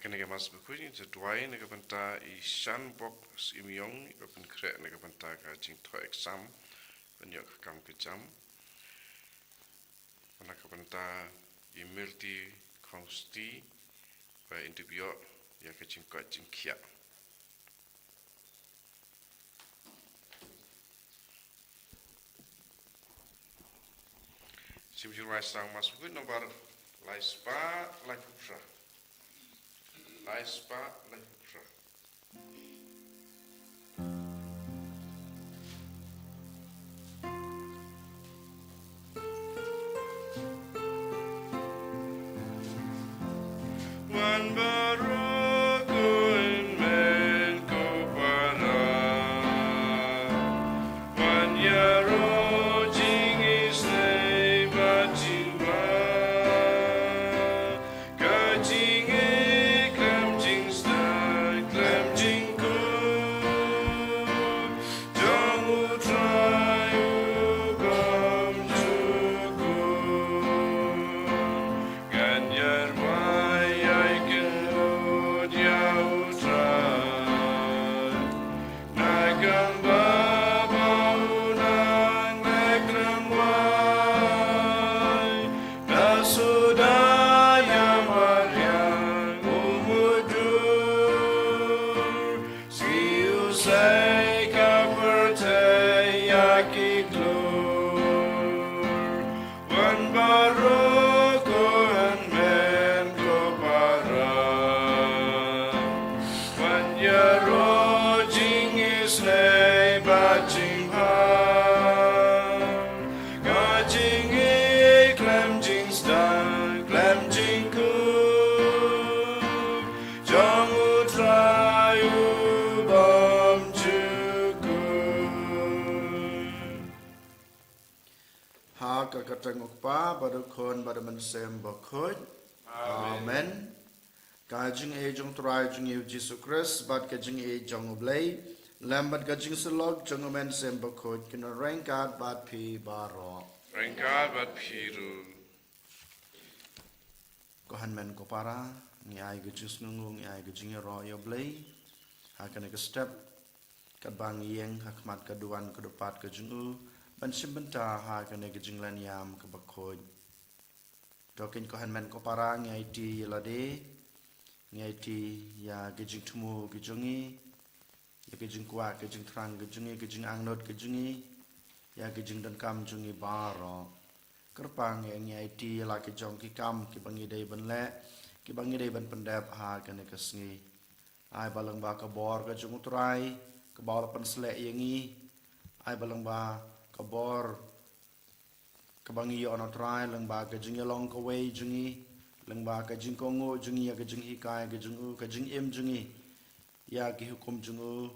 Hakan mas Bakhuid ni jadwai ni kapenta isan bok simyong ipapen krek ni kapenta ka jing tho exam penyok kam kejam. Mana kapenta email ti konsti ba interview ya ka jing ka jing kia. Simjur sang mas Bakhuid nomor Lait-ïa Lait-ïa. Lait-ïa Lait-ïa. Wan baru kuin men ko para wan yaro jing isne bajiwa ka jing klem jing star klem jing ku jong u try u bam juku gan yar mai ai ken ud ya u try na gamba ba unang nekrem wai na sudaya mariang umudur si usai ka percaya kiklur wan baru kohan men ko para wan yaro jing isne bajing ha ka jing klem jing star klem jing ku jong u try u bam juku. Ha kakatengok pa badukon badamensem Bakhuid. Amen. Kajing jong try jong yu Jesus Christ bad kajing jong oblay lambat kajing selog jong men sem Bakhuid kina rengkat bad pi baro. Rengkat bat piru. Kohan men ko para ni ai kajing snungung ni ai kajing ro yo blay. Ha kana ke step kat bang yeng hakmat kaduan kedepat kajing u ban simbenta ha kana kajing lan yam ke Bakhuid. Tokin kohan men ko para ni ai ti lade ni ai ti ya kajing tumu kajungi ya kajing kuat kajing terang kajungi kajing angnot kajungi ya kajing dan kam jungi baro kerpang yang ni ai ti la kajong ki kam ki bangi dei ban le ki bangi dei ban pendap ha kana ke Sngi ai balang ba ka bor ka jung utrai ka bor pan slek yengi ai balang ba ka bor ka bangi yo na trai lang ba ka jing long ka wei jungi lang ba ka jing ko ngo jungi ya ka jing hikai ka jing u ka jing em jungi ya ki hukum jung u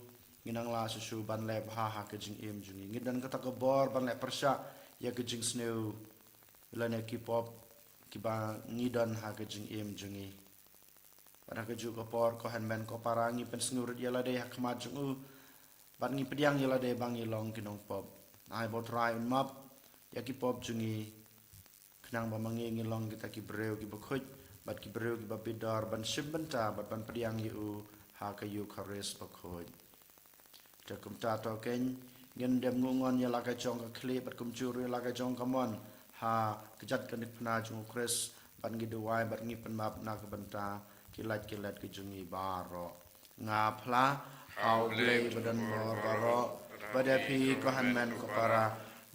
nginang la susu ban le ha ha ka jing em jungi ngidan ka ta ka bor ban le persya ya ka jing sneu la ne ki pop ki ba ngidan ha ka jing em jungi pada ka ju ka por ko han men ko parangi pen sngur ya la de ha kma jung u ban ngi pediang ya la de bang long ki nong pop ai bo try un map ya ki pop jungi kenang ba mangi ngilong kita ki breu ki Bakhuid bat ki breu ki ba bidar ban simbenta bat ban pediang yu ha ka yu khares Bakhuid ta kum ta to ken ngin dem ngungon ya la ka jong ka kli bat kum churu la ka jong kamon ha kejat kan pna jung kres ban gi duai bat ngi pen map na ka benta kilat ki jungi baro nga phla au blei badan bor baro badapi ko han men ko para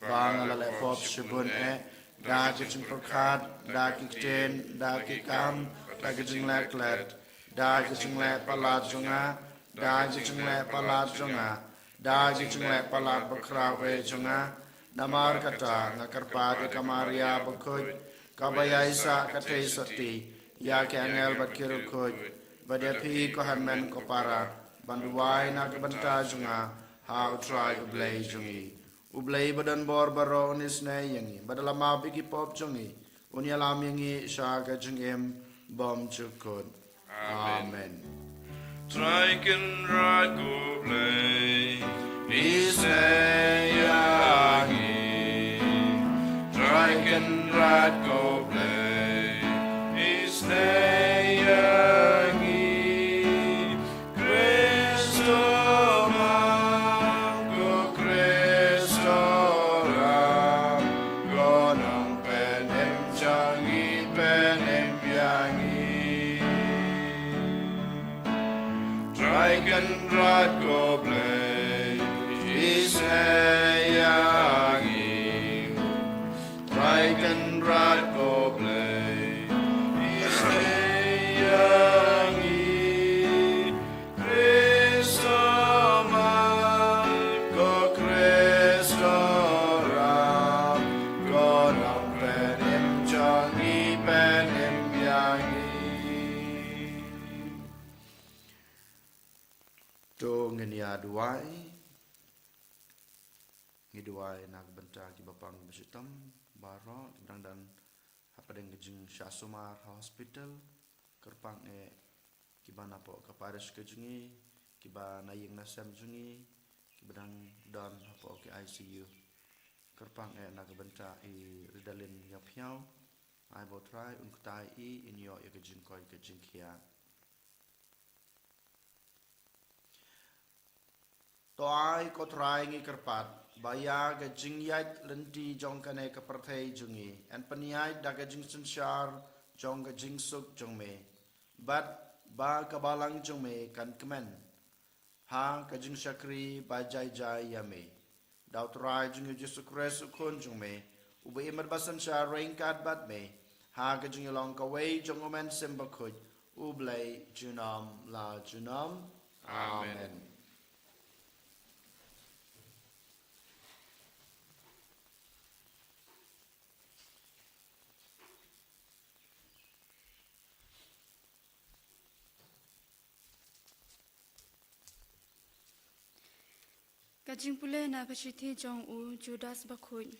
bang la le pop shibun da ki chung prokhat da ki ten da ki kam da ki jing lek let da ki chung le palat junga da ki chung le palat junga da ki chung le palat bakra we junga namar kata ngakarpa di kamaria Bakhuid kabaya isa katei sati ya ke angel bat kiru kuj badapi ko han men ko para banduai na ke benta junga ha utrai ublei jungi ublei badan bor baro onis ne yangi badalama bigi pop jungi unyalam yangi shaga jungem bom chukun amen Try can ride go play. Isneyangi try can ride go play Isneyangi ngiduai nak benta ki bapang besitam baro kibang dan hapadeng kejing Syasumar Hospital kerpang kibana po kapares kejungi kiba naying nasam jungi kibadang don hapo ke ICU kerpang nak benta ridalin yapiao ai bo try unkutai in yo kejing koi kejing kia toai ko try ngi kerpat baya ga jingyat lenti jong kane ka parthai jungi an paniai da ga jing sanshar jong ga jing suk jong me bat ba ka balang jong me kan kemen ha ka jing shakri ba jai jai ya me dau try jing Jesu Christ kun jong me ube imar basan sha rain kat bat me ha ga jing long ka wei jong omen sim Bakhuid ublai junam la junam amen. Kajing pule na kashiti jong u Judas Bakhuid.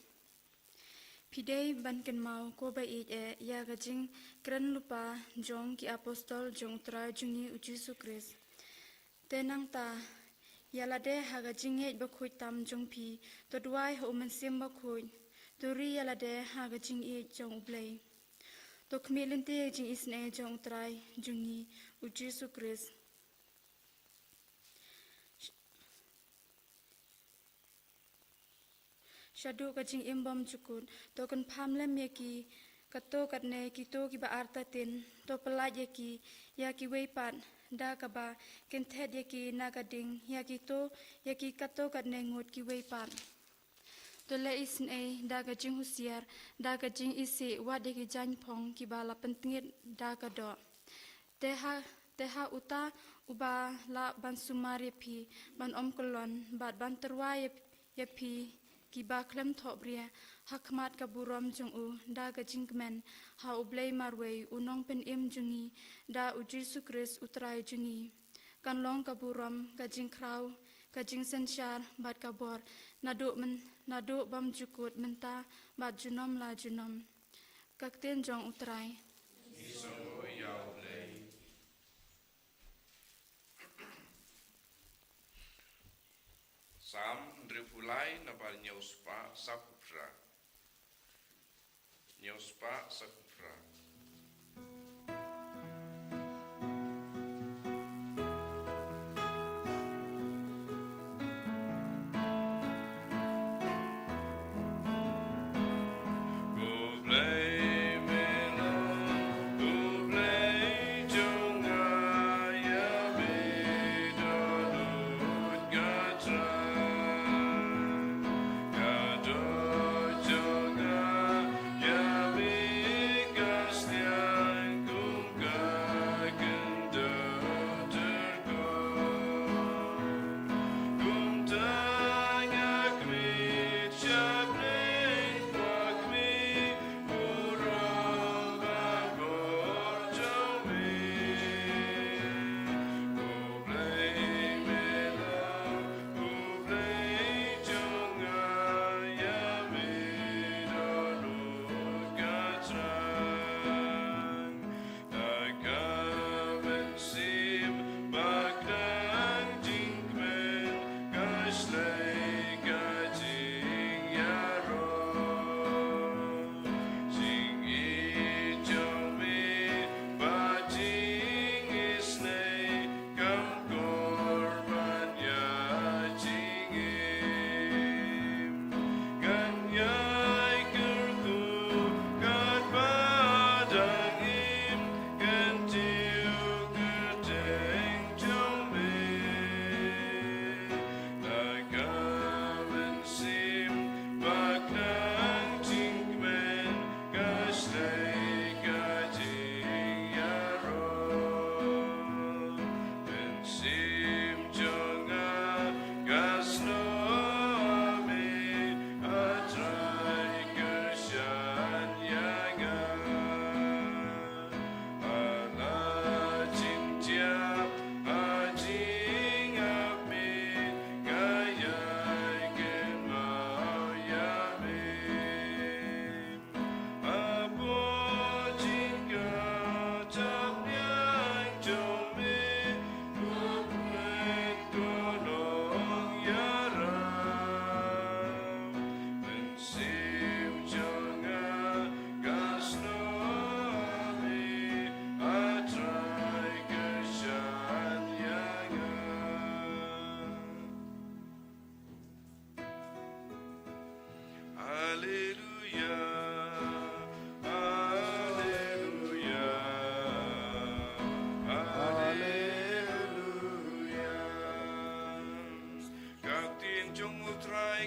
Pidei ban ken mau ko ba ya kajing kran lupa jong ki apostol jong tra jungi u Jesu Christ. Tenang ta yalade ha kajing het Bakhuid tam jong pi to duai ho man sim Bakhuid. Turi yalade ha kajing jong ublei. To kmilente jing isne jong trai jungi u Jesu Christ. Shadu kajing imbam cukut, to kan pamlem yaki, kato katne kito ki ba artatin, to pelat yaki, yaki weipat, da kaba, kentet yaki nagading, yaki to, yaki kato katne ngut ki weipat. To le isne da kajing husiar, da kajing isi wat yaki jan pong ki ba la pentingit da kado. Teha uta uba la ban sumar yapi, ban om kolon, ban terwa yapi, kiba klem thobria hakmat kaburam jung u da gajing men ha ublei marwei unong pen im jungi da u Jesu Christ utrai jungi kan long kaburam gajing kraw gajing sensyar bat kabor nadu bam jukut menta bat junom la junom kakten jong utrai Isongo ya ublei Sam ndrifulai na bal nyauspa sakupra. Nyauspa sakupra.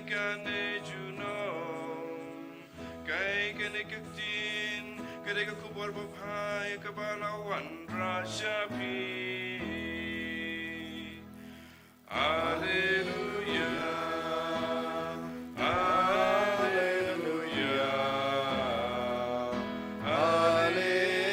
kane junong kai kane kektin kade ka kubor babai kabalawan rasyapi Alleluia Alleluia Alleluia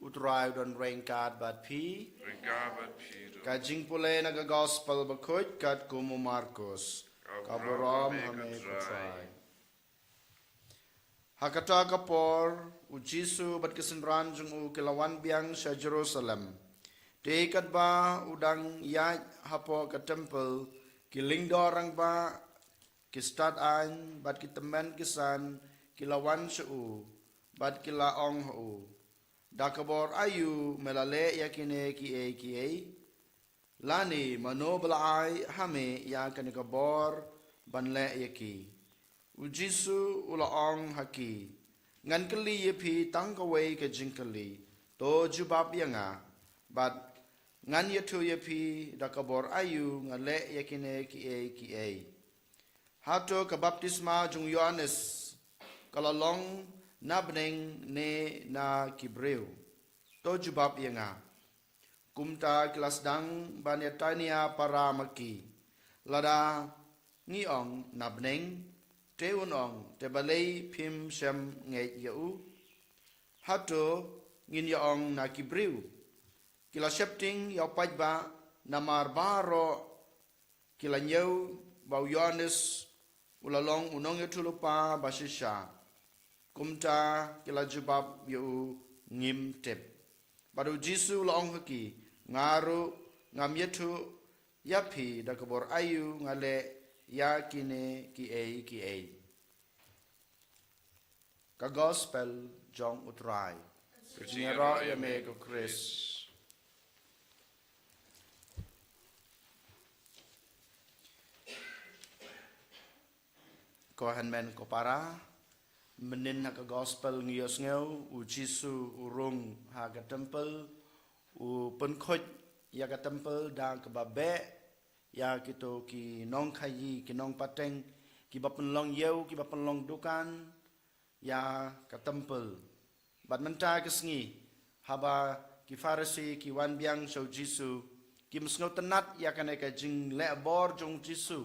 Utrai don rain card bat pi Regabat pido kajing pule naga gospel Bakhuid kat kumu Markus kaborom hame kutrai Hakata kapor ujisu bat kesenran jung u kelawan biang sa Jerusalem Dekat ba udang ya hapo ke temple kiling dorang ba kistat an bat kitemen kisan kilawan su bat kila ong hu dakabor ayu melale yakine ki lani mano belai hame ya kanikabor banle yaki ujisu ulaong haki ngan kali yepi tangkaway ke jingkali to jubab yanga bat ngan yetu yepi dakabor ayu ngale yakine ki hato ka baptisma jung Yohanes kalalong nabneng ne na kibreu to jubab yanga kumta kelas dang banetania para maki lada ngiong nabneng teunong tebalei phim sem nge yau hato ngin yaong na kibreu kila shepting yaw pajba namar baro kila nyau bau Yohanes ulalong unong yatulupa basisha kumta kila jubab yu ngim tep badu jisu laong haki ngaru ngam yetu yapi dakabor ayu ngale ya kine ki ka gospel jong utrai Kucingera ya me ko Chris ko hanmen ko para menin ha ka gospel ngios ngeu u jisu urung ha ka temple u penkhoj ya ka temple da ka babe ya kito ki nong khayi ki nong pateng ki bapen long yeu ki bapen long dukan ya ka temple bat menta ke Sngi haba ki farisi ki wan biang so jisu ki msngau tenat ya kana ka jing le bor jong jisu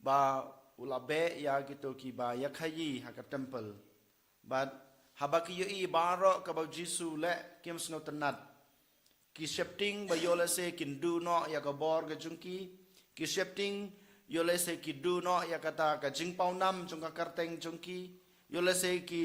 ba ulabe ya gitu ki ba ya khayi ha ka temple bat haba ki yo I baro ka ba jisu le ki msngau tenat ki shifting ba yole se kin du no ya ka bor ga jungki ki shifting yole se ki du no ya kata ka jing pau nam jong ka karteng jungki yole se ki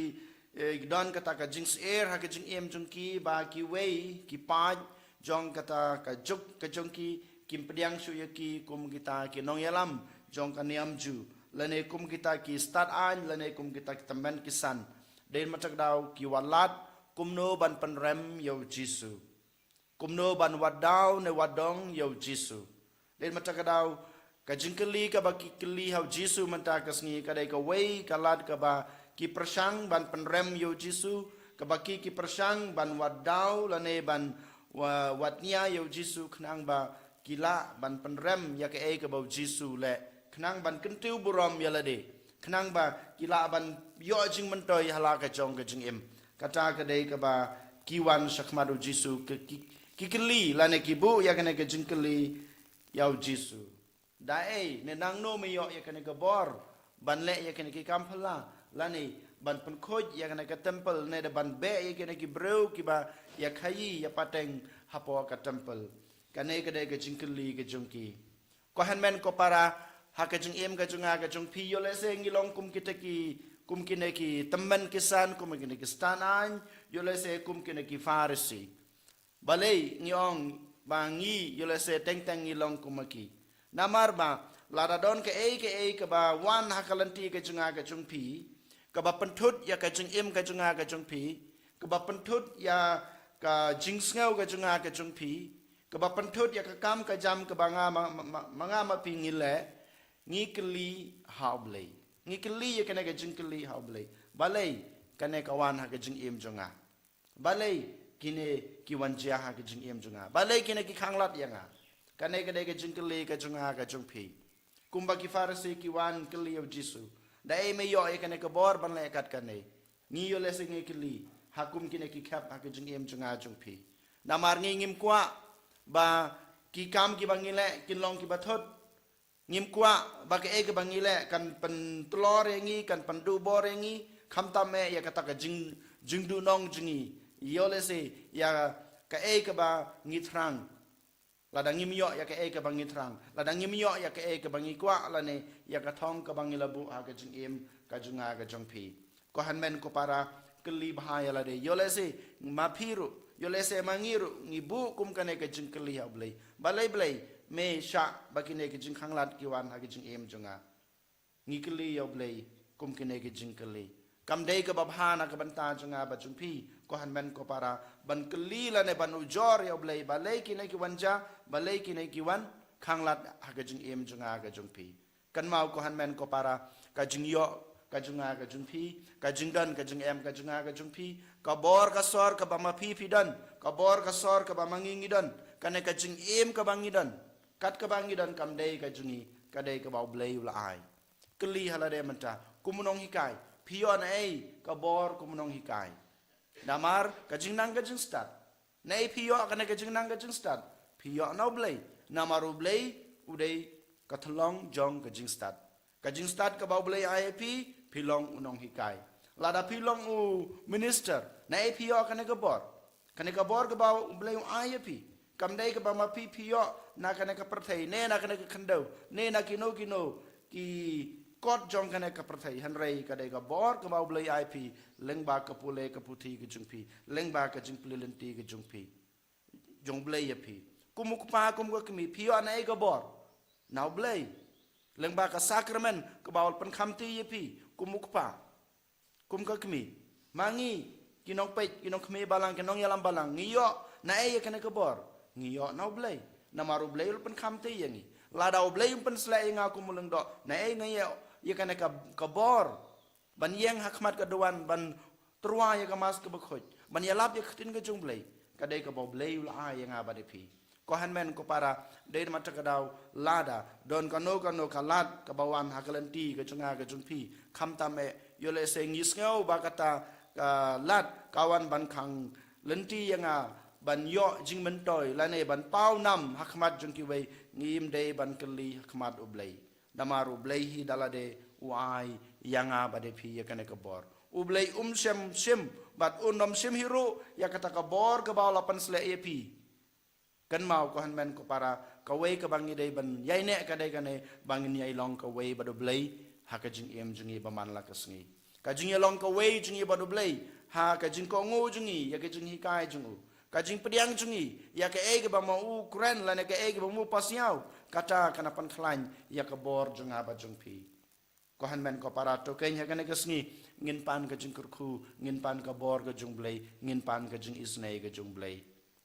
don kata ka jing air ha ka jing em jungki ba ki wei ki paj jong kata ka juk ka jungki kim pediang su yaki kum kita ki nong yalam jong ka niam ju lane kum kita ki start an lane kum kita ki tamban kisan den matak daw ki walat kum no ban panrem yo jisu kumno ban wadaw ne wadong yo jisu den matakadaw ka jingkeli ka ba kikeli haw jisu manta ka Sngi ka dai ka wei ka lad ka ba ki persang ban penrem yo jisu ka ba ki persang ban wadaw lane ban watnia yo jisu khnang ba kila ban penrem ya ka ka ba jisu le khnang ban kentiu burom ya lade khnang ba kila ban yo jing mentoy hala ka jong ka jing em kata ka dai ka ba kiwan sakmadu jisu kikeli lane kibu ya kene ke jingkeli yau jisu dae ne nang no me yo ya kene ke bor ban le ya kene ke kampala lane ban pen khoj ya kene ke temple ne de ban be ya kene ki breu ki ba ya khayi ya pateng hapo ka temple kane ke de ke jingkeli ke jungki ko hanmen ko para ha ke jing em ke junga ke jung pi yo le se ngilong kum kiteki kum kine ki temmen kisan kum kine ki stanan yo le se kum kine ki farisi balei ngiong bangi yole se teng teng ngilong kumaki namar ba ladadon ke ba wan hakalanti ke junga ke jungpi ke ba pentut ya ke jung im ke junga ke jungpi ke ba pentut ya ka jingsngau ke junga ke jungpi ke ba pentut ya ke kam ke jam ke banga manga ma pi ngile ngikeli hauble ngikeli ya kene ke jingkeli hauble balei kane kawan ha ke jung im junga balei kini kiwan jia ha ke jing em junga balai kini ki khanglat yanga kane kade ke jing kele ke junga ke jung phi kumba ki farisi kiwan kele of jisu dai me yo e kane ke bor ban le kat kane ngi yo le sing kili hakum kini ki khap ha ke jing em junga jung phi namar ngi ngim kwa ba ki kam ki bangile kin long ki bathot ngim kwa ba ke ke bangile kan pen tlor rengi kan pen du bor rengi kham ta me ya kata ka jing du nong jingi yo le se ya ka ke ba ngi thrang la dang ngim yo ya ke ba ngi thrang la dang ngim yo ya ke ba ngi kwa la ne ya ka thong ka bangila bu ha ka jing em ka junga ka jong phi ko han men ko para keli bahaya la de yo le se ma phiru yo le se mangiru ngi bu kum kane ke jing keli ha blai balai blai me sha bakine ke jing khanglat ki wan ha ke jing em junga ngi keli yo blai kum kine ke jing keli kam dei ke babhana ke banta junga ba jung phi ko han men ko para ban keli la ne ban ujor yo blai balai kine ki wanja balai kine ki wan khanglat ha ke jing em junga ke jung phi kan mau ko han men ko para ka jing yo ka junga ka jung phi ka jing dan ka jing em ka junga ka jung phi ka bor ka sor ka ba ma phi dan ka bor ka sor ka ba mangingi dan kane ka jing em ka bangi dan kat ka bangi dan kam dei ka jungi ka dei ka ba blei la ai keli hala de manta kumunong hikai phio na ei ka bor kumunong hikai damar ka jing nang ka jing start nei phio kane ka jing nang ka jing start phio na blei namaru blei udei ka thlong jong ka jing start ka ba blei IAP philong unong hikai lada philong u minister na ai phio kane ka bor ka ba blei IAP kam dei ka ba ma phio na kane ka prathai ne na kane ka khandau ne na kino ki kot jong kane ka prathai hanrei ka dei ka bor ka ba blei IAP leng ba ka pule ka puthi ka jung phi leng ba ka jing plilenti ka jung phi jong blei ya phi kumuk pa kum ka mi phio na ai ka bor now blei leng ba ka sakramen ka baul pen kham ti ye pi kumuk pa kum ka kmi mangi kinong pe kinong khme balang kinong yalam balang ngiyo na e kene ka bor ngiyo na blei na maru blei pen kham ti ye ngi la da blei pen sla nga kumuleng do na e ngiyo ye kene ka bor ban yeng hakmat ka doan ban trua ye ka mas ka Bakhuid ban yalap ye khtin ka jung blei ka dei ka bo blei la ye nga ba de pi ko han men ko para dei mata ka daw lada don ka no ka lat ka bawan hakalanti ka chunga ka jungpi kham ta me yole se ngis ngau ba kata ka lat kawan ban khang lenti yanga ban yo jing men toy la ne ban pau nam hakmat jungki wei ngim dei ban keli hakmat ublei damaru blei hi dalade uai yanga ba de phi yakane ka bor ublei sem bat unom sem hiro yakata ka bor ka baw lapan sle ep kan mau ko han men ko para ka wei ka bangi dei ban yai ne ka dei ka ne bangin yai long ka wei ba do blei ha ka jing em jungi ba man la ka sngi ka jing long ka wei jungi ba do blei ha ka jing ko ngo jungi ya ka jing hi kai jungu ka jing pediang jungi ya ka e ba ma u kren la ne ka e ba mu pasiau kata kana pan khlan ya ka bor junga ba jung pi ko han men ko para to ken ya ka ne ka sngi ngin pan ka jing kurkhu ngin pan ka bor ka jung blei ngin pan ka jing isnei ka jung blei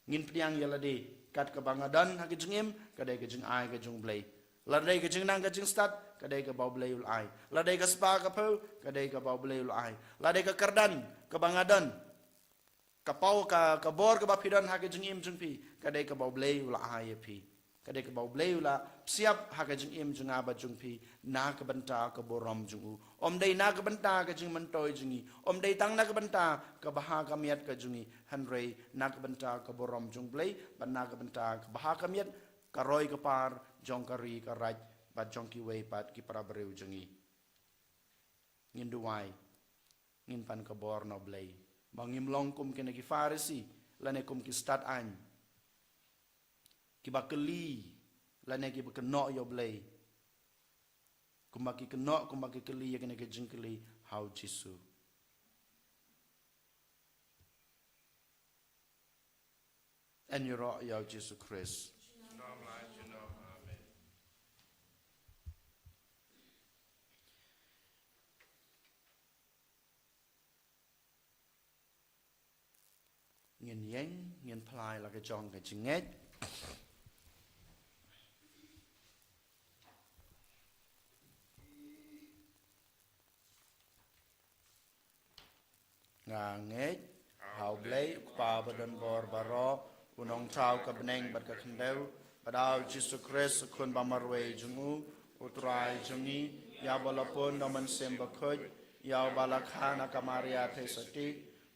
ngin pediang ya la de kat ka bangadan ha ke jingim kadai ke jing ai ke jung blei ladai ke jing nang ke jing start kadai ke bau blei ul ai ladai ke spa ka pau kadai ke bau blei ul ai ladai ke kardan ke bangadan ka pau ka bor ke bapidan ha ke jingim jung pi kadai ke bau blei ul ai pi kadai ke bau blei ula siap ha ke jingim jung aba jung pi na ke banta ke borom jung om dei na ke banta ke jing mentoi jungi om dei tang na ke banta ke baha ka miat ke jungi hanrei na ke banta ke borom jung blei ban na ke banta ke baha ka miat ka roi ke par jong ka ri ka raj bat jong ki wei pat ki para breu jungi ngin duai ngin pan ke bor no blei bangim long kum kene ki farisi lane kum ki start an ki bakeli lane ki bakeno yo blei kumaki keno kumaki keli yakene ke jingkeli how jisu and you ro yo jisu Christ ngin yeng ngin plai la ke jong ke jinget nga nget how blei pa badan bor baro unong tau ka beneng bat ka kendeu badau Jesus Christ kun bamarwe jungu utrai jungi ya balapun noman sem Bakhuid ya balakhana kamaria thesati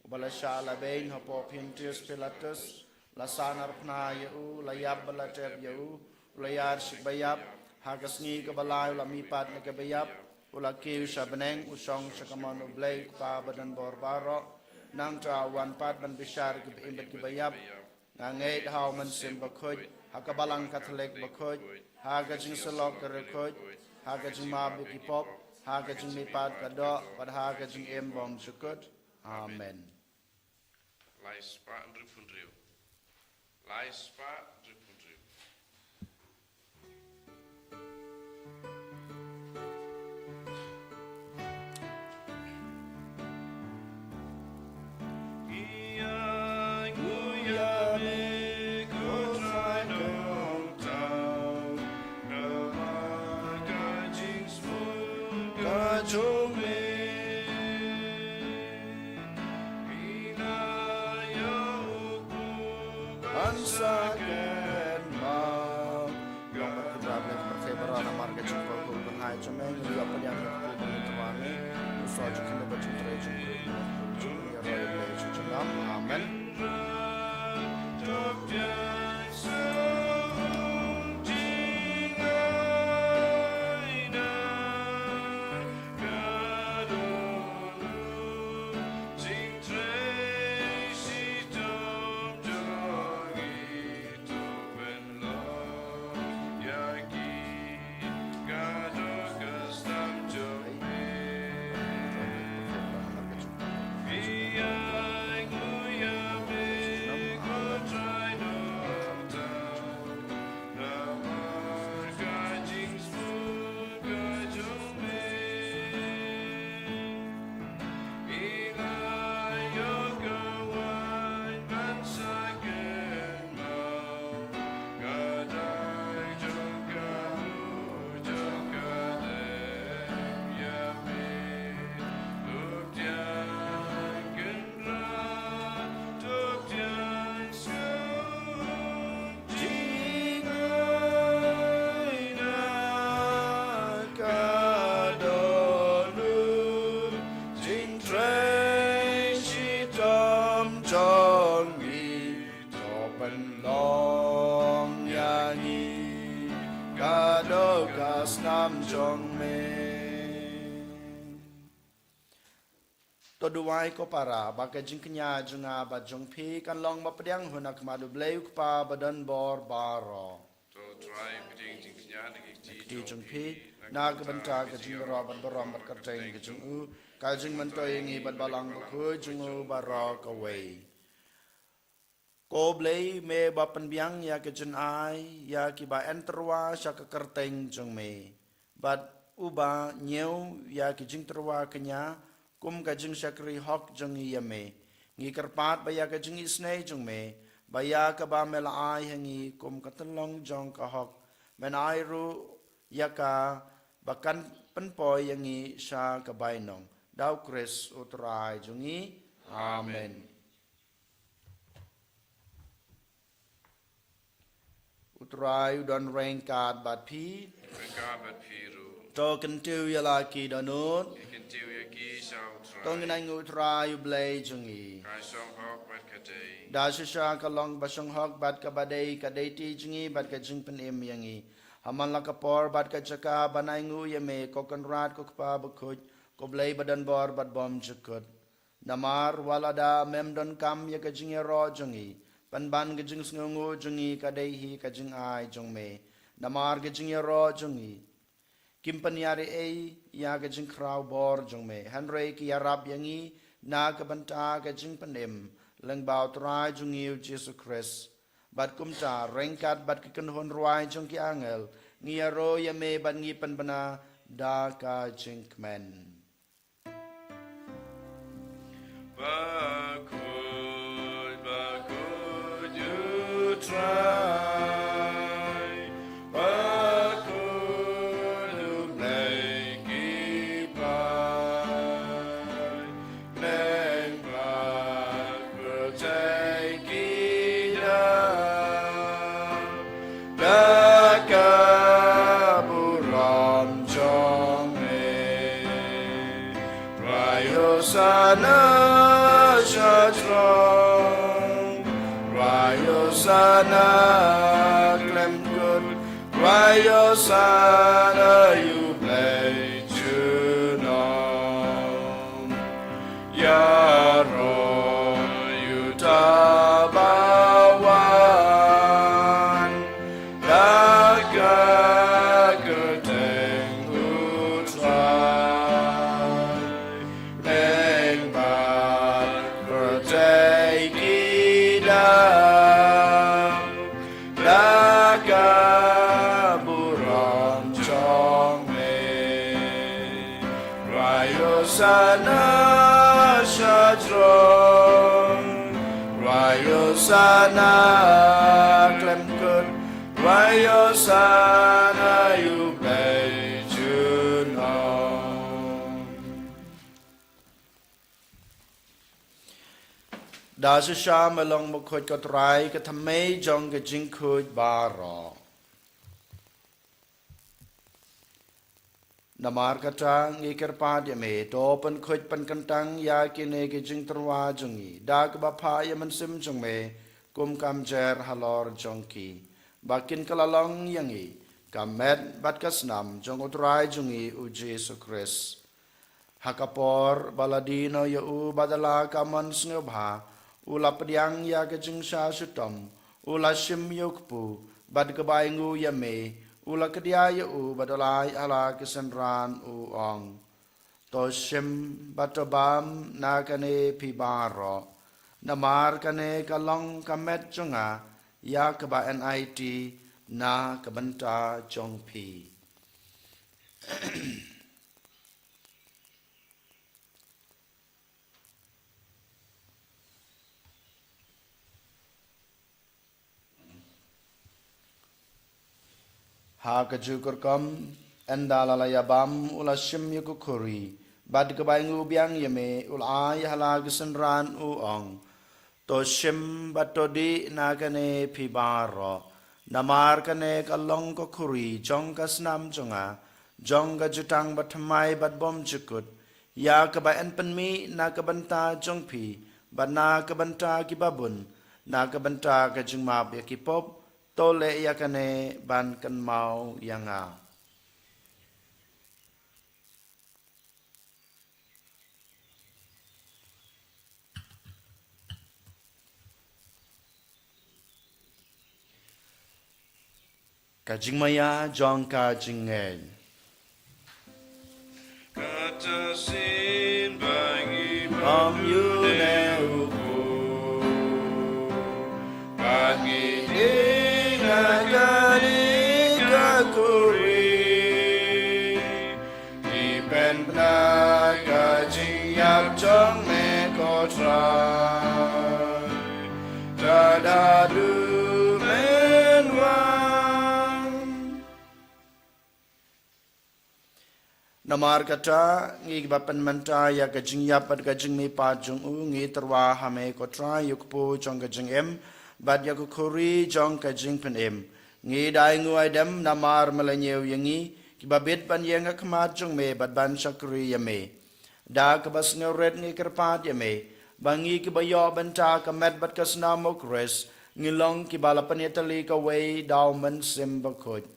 ubala shala bein hapo Pontius Pilatus la sanar pna yu la yab balateb yu la yar shibayab hagasngi ka balai la mipat na ka bayab ula kiu shabeneng usong shakamon ublay pa badan borbaro nang tra wan pat ban bishar ki imbet ki bayab ngait how man sim Bakhuid hakabalang Catholic Bakhuid hagajing selok ka Bakhuid hagajing mab ki pop hagajing mipat ka do pad hagajing embom shukut amen. Ba-hynriew. Ba-hynriew. Amen. Toduai ko para baka jing kenya junga ba jong pi kan long ma pediang hunak madu bleu pa badan bor baro To try bidding jingnya di jong pi na ka banta ka jing ro ban barom bat kar teng ka jing u ka jing man to yengi bat balang ko jing u baro ka wei ko blei me ba pan biang ya ka jin ai ya ki ba enterwa sha ka kar teng jong me bat uba nyeu ya ki jing terwa kenya kum ka jing shakri hok jung yame ngi karpat baya ka jing Sngi jung me baya ka ba mela ai hangi kum ka talong jong ka hok men ai ru yaka bakan penpoy yangi sha ka bainong dau Chris utrai jungi amen. Utrai udon rain card bat pi to kan tu yalaki danut Tong nai ngu trai blay jungi. Da shisha ka long basong hok bat ka badai ka deiti jungi bat ka jing pen em yangi. Haman la ka por bat ka chaka banai ngu yame ko kan rat ko pa Bakhuid ko blay badan bor bat bom jukut. Namar walada mem don kam ya ka jing ro jungi. Pan ban ka jing sngu jungi ka dei ka jing ai jung me. Namar ka jing ro jungi. Kimpan yari ei ya ka jing kraw bor jong me Henry ki yarab yangi na ka banta ka jing panem leng bau trai jong yu Jesus Christ bat kumta rengkat bat ki kan hon ruai jong ki angel ngi ro ya me ban ngi pan bana da ka jing men Bakhuid you try take kaburam jome Rayosana Shatron Rayosana Clem good Rayosana you play Junon Yaro Yutabawan Daga Guteng Utrai Nengbar Bertekidam Daga Buram Chongme Rayosana Shadron Rayosana Klemkut Rayosana Yublay Junon Dasha Malong Bakhuid Kotrai Katame Jong Gajinkud Baro Namar katang ikir pad me topen kuj pen kentang ya kine ke jing terwa jungi dag bapa ya mensim jung me kum kam jer halor jongki bakin kalalong yangi kamet bat kasnam jong utrai jungi uji sukres hakapor baladino ya u badala kaman snobha ula pediang ya ke jing sha sutom ula shim yukpu bad kebaingu ya me ula kedia u badalai ala kesenran u ong to shim batobam nakane pibaro namar kane kalong kamet chunga ya keba NIT na kebenta jongpi ha kajukur kam endala yabam ula shim yukukuri bad kebaingu biang yeme ula ay hala kesenran u ong to shim batodi nagane pibaro namar kane kalong kokuri jong kasnam jonga jong jutang batmai bat bom jukut ya kebaen penmi na kebenta jongpi bat na kebenta kibabun na kebenta kajingmab yakipop to Lait-ïa kane ban kan mau yanga kajing maya jong kajing ngel Katasin bagi om yu ne uku bagi nagani kakuri ipen naga jiyap jong me kotrai tadadu menwan namar kata ngi bapan menta ya kajing yap at kajing me pa jong u ngi terwa hame kotrai yukpo jong kajing em bad ya kukuri jong kajing pen em ngi dai nguai dem namar melanyew yangi kibabit ban yang akmat jong me bad ban shakri yame da kabas ngret ngi kerpat yame bangi kibayo benta kamet bad kasna mokres ngilong kibala panetali ka way daw man sim Bakhuid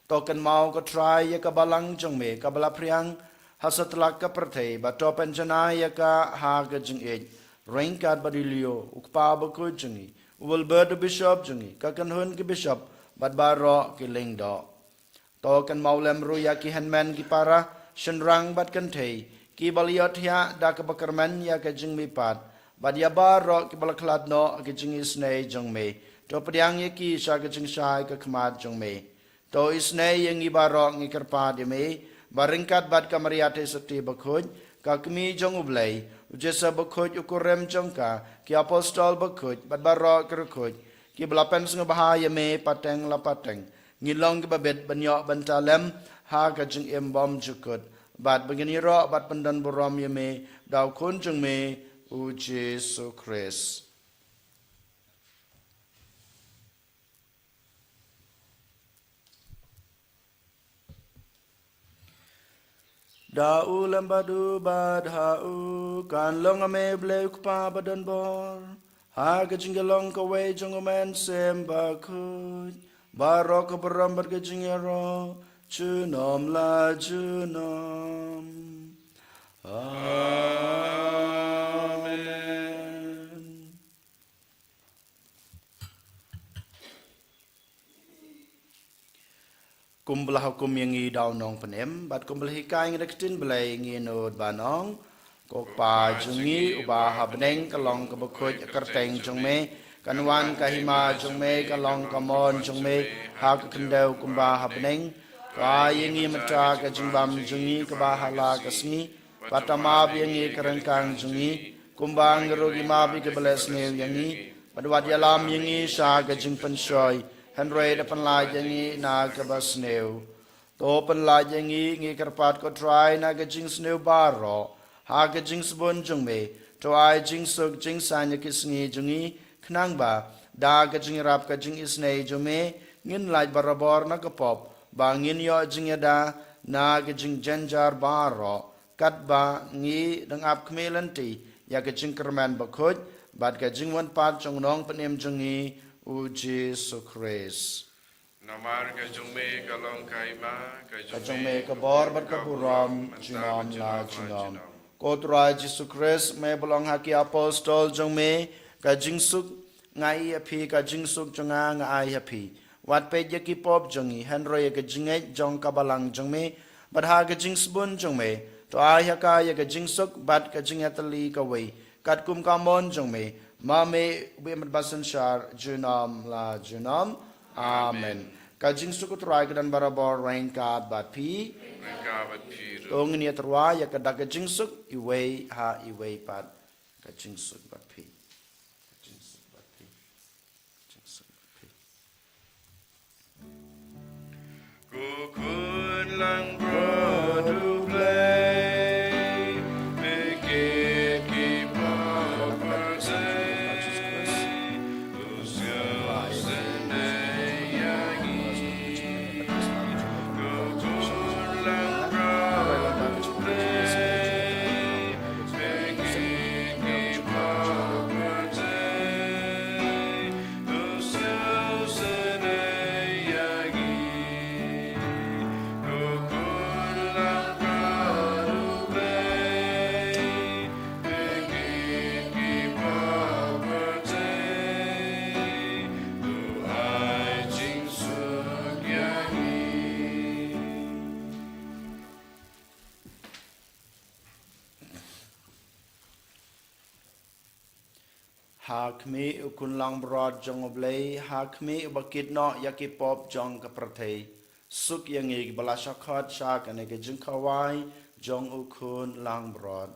token mau ko try ya kabalang jong me kabala priang hasatlak ka perthei bato penjana ya ka ha ga jing e rainkat badilio ukpa Bakhuid jungi will bird bishop jungi kakan hun ki bishop bad baro ki lingdo to kan maulem ru ya ki henman ki para shenrang bad kan thei ki baliot ya da ka bakarman ya ka jing mi pat bad ya baro ki balaklat no ki jing isnei jong me to padiang ye ki sha ka jing shai ka khmat jong me to isnei yang i baro ngi kerpa de me baringkat bad ka mariate sati Bakhuid ka kmi jong ublei ujesa Bakhuid ukurem jongka ki apostol Bakhuid bad baro kerukhuid ki belapen sung bahaya me pateng la pateng ngilong ki babet banyo bantalem ha ka jing em bom jukut bad begini ro bad pendan borom ye me daw kun jung me u Jesu Christ Dau lembadu badhau kan long ame bleu kpa badan bor. Ha kejinggalong kawe jongomen sem Bakhuid. Barok berambat kejingero junom la junom. Amen. Kumbelah hukum yang i daw nong penem, bat kumbelah hikai ngedektin belai ngi nod banong, kok pa jungi ubah beneng kalong kebekut kerteng jong me, kanwan kahima jong me kalong kamon jong me, hak kendau kumbah beneng, kaya ngi mata ke jingbam jungi kebahala kesni, patamab yang i kerengkang jungi, kumbang gerugi mabi kebeles new yang i, padwat yalam yang i sya ke jing pensyoy, Henry depan lajangi na kebas new. To pen lajangi ngi kerpat ko try na ke jing snew baro. Ha ke jing sebon jung me. To ai jing suk jing sanya kisngi jungi knang ba. Da ke jing rap ke jing isnei jume. Ngin laj barabor na ke pop. Ba ngin yo jing yada na ke jing jenjar baro. Kat ba ngi deng ap kmelanti. Ya ke jing kerman Bakhuid. Bat ke jing wan pat jong nong penem jungi. U Jesu Christ. Namar ka jungme kalong kaima ka Kajongme kabor berkaburam jinom la jinom. Kotra Jesu Christ me belong haki apostol jongme kajingsuk ngai api kajingsuk jonga ngai api. Wat pe yaki pop jongi Henry ka jingai jong kabalang jongme badha ka jingsbun jongme to ayaka ya ka jingsuk bat ka jingatali ka wei kat kum kamon jongme Mame ubi basan syar junam la junam. Amen. Kajing suku terai kedan barabor rengkat bat pi. Tong ni terai ya kedak kajing suk iwei ha iwei pat kajing suk bat pi. Kajing suk bat pi. Kajing suk bat pi. Kukun lang brodu play. Pikir kipa persen. Hakmi ukun lang brod jong oblay, hakmi ubakit no yaki pop jong kapratay. Suk yang ig balasakot syak anege jeng kawai jong ukun lang brod.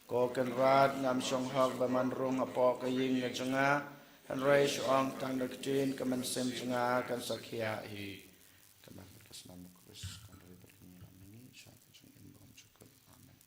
Ko kan rad ngam syong hok bamanrung apo kaying nga jenga, han ray syong tang daktin kaman sem jenga kan sakya hi. Kaman kasnam kus kan ribet kenyiram ini syak jeng imbang cukup. Amen.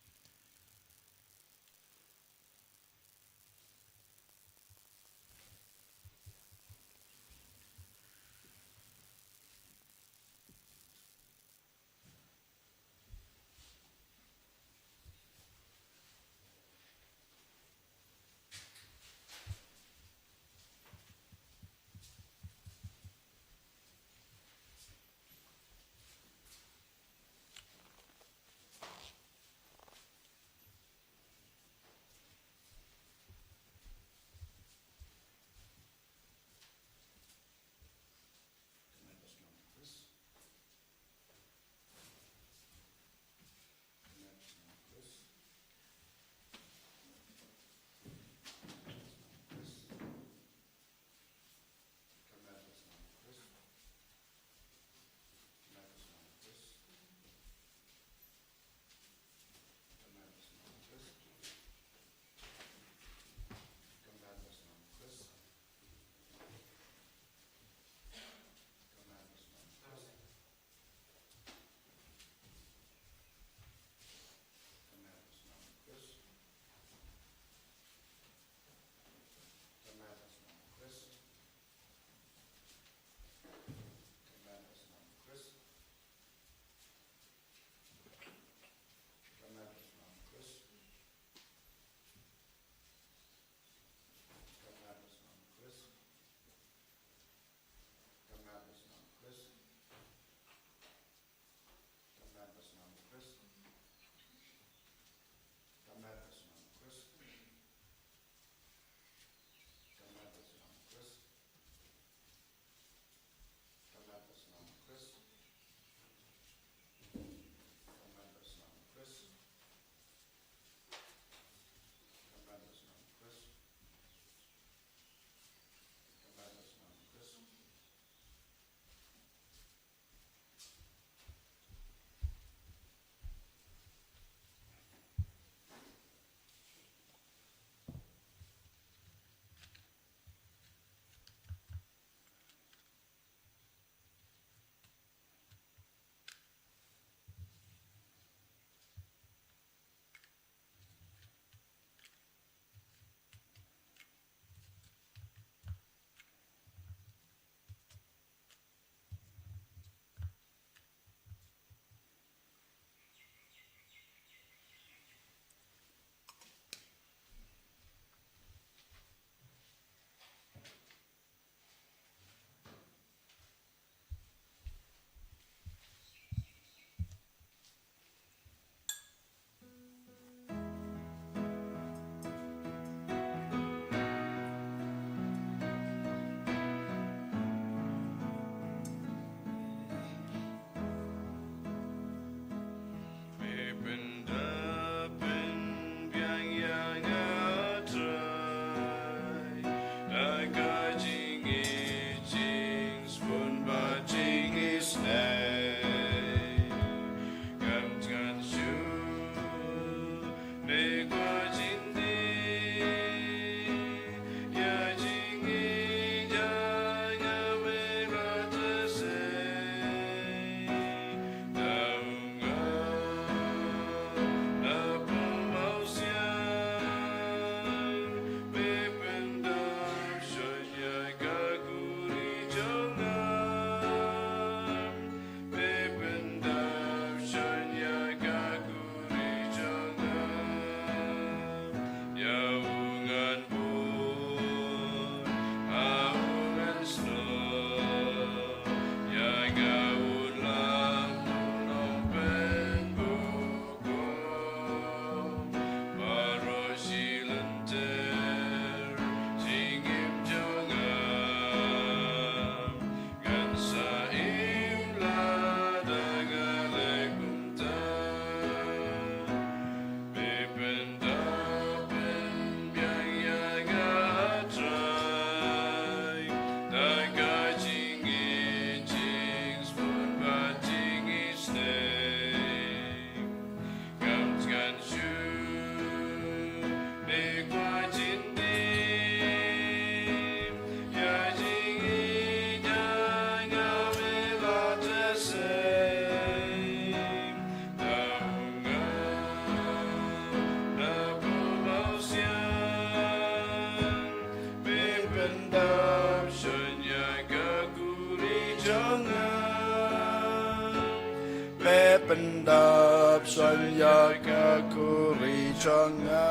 pendap sanya kakuri changa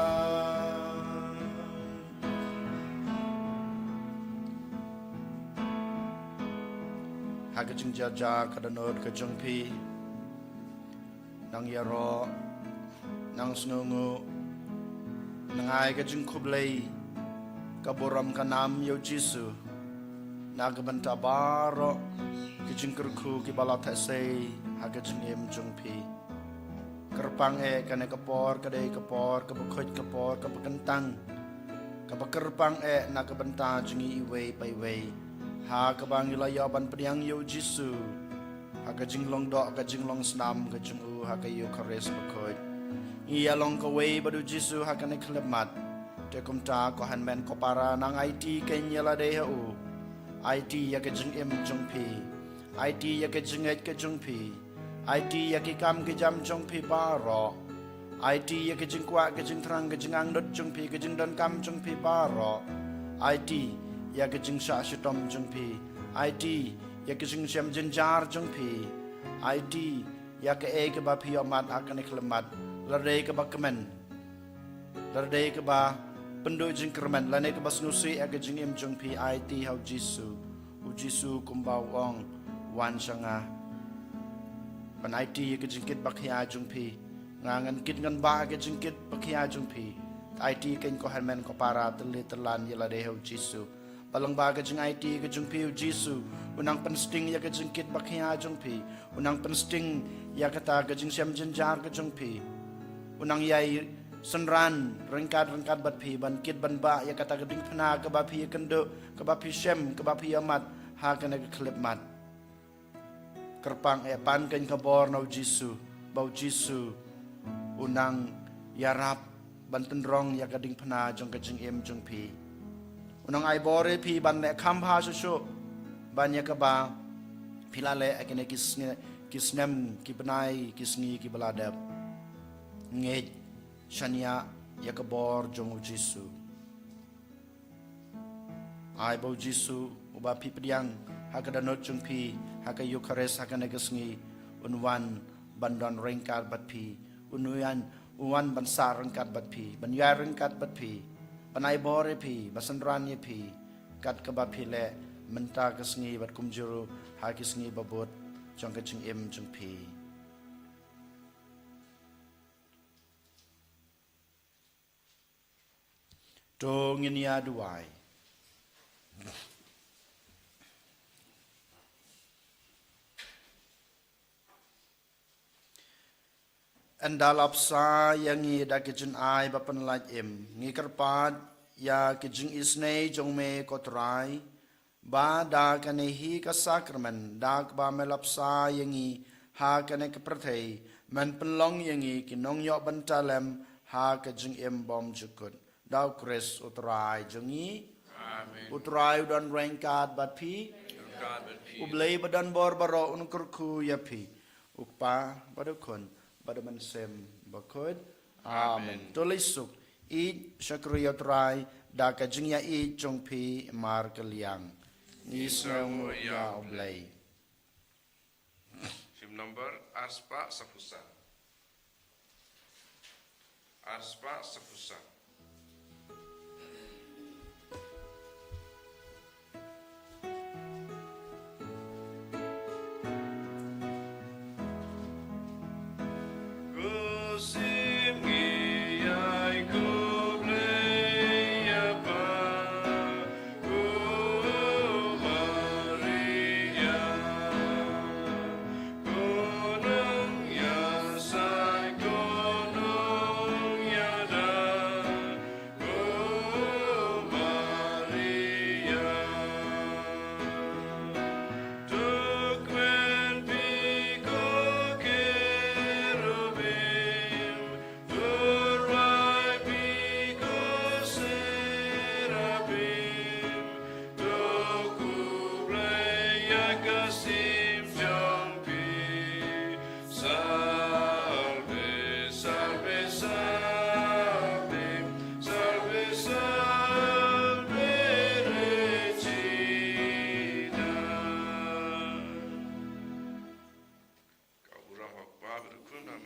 Hakajing jaja kadanod kajung pi nang yaro nang snungu nangai kajing kublay kaboram kanam yo jisu nagabanta baro kajing kerku kibala tasay hakajing em jung pi kerpang kane kapor kadai kapor kabakhoid kapor kabakantang kabakerpang nagabanta jingi iway payway ha kabang ilayaban pediang yo jisu ha kajing long dok kajing long snam kajing ha kayo kares bakhoid iya long kaway badu jisu ha kane klemat te kumta ko hanmen ko para nang IT kenyala de hu IT ya kajing em jong pi IT ya kajing et kajing pi IT ya ki kam ki jam jong pi baro IT ya kajing kwa kajing terang kajing angdot jong pi kajing don kam jong pi baro IT ya kajing sha shitom jong pi IT ya kajing syam jenjar jong pi IT ya ke ke ba pi amat akan klemat ladai ke ba kemen ladai ke ba penduk jing kermen ladai ke ba snusi ya kajing em jong pi IT hau jisu u jisu kumbau ong wan sanga pan IT ya kajing kit bakhia jong pi ngangan kit ngan ba kajing kit bakhia jong pi IT ken ko hanmen ko para telit telan ya ladai hau jisu Palang baga jeng IT ke jeng piu jisu unang pensting ya ke jeng kit bakhia jeng pi unang pensting ya kata ke jeng siam jenjar ke jeng pi unang yai senran rengkat bat pi ban kit ban ba ya kata ke ding phna ke ba pi kendo ke ba pi sem ke ba pi amat ha ke ke klip mat kerpang pan ken kabor nau jisu bau jisu unang yarap ban tenrong ya ke ding phna jeng ke jeng em jeng pi unang ai bore pi ban le kham pha su ban ya ka ba philale akene kisnem ki banai kisngi ki baladap nge shania ya ka bor jong jisu ai bo jisu uba pi pediang ha ka danot jong pi ha ka yukares ha ka negasngi unwan bandon rengkat bat pi unuyan uwan ban sarengkat bat pi ban yarengkat bat pi Panai bore pi, basanran ye pi, kat kaba pi le, menta kesngi bat kumjuru, ha kesngi babut, jong kecing im jong pi. To nginia duai. Andalap sa yang ngi da kijin ai ba panlaj im ngi karpat ya kijin isnei jong me kotrai ba da kane hi ka sakramen da ba melap sa yang ngi ha kane ka prathei man penlong yang ngi kinong yo bantalem ha ka jing im bom jukut da kres utrai jong ngi amen utrai dan rengkat bat pi ublei badan bor baro un kurku ya pi upa badukon Badaman sem Bakhuid. Amen. Tulisuk i syakriya trai da kajing ya i jong pi mar kaliang. Nisong ya oblay. Hymn number Aspa Sapusa. Aspa Sapusa.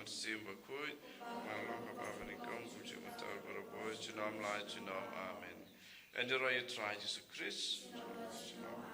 met sim Bakhuid, maar lang hebben we in kom, goed je met al voor de boys, je naam laat je naam, amen. En de rode traai Jezus Christus, je naam.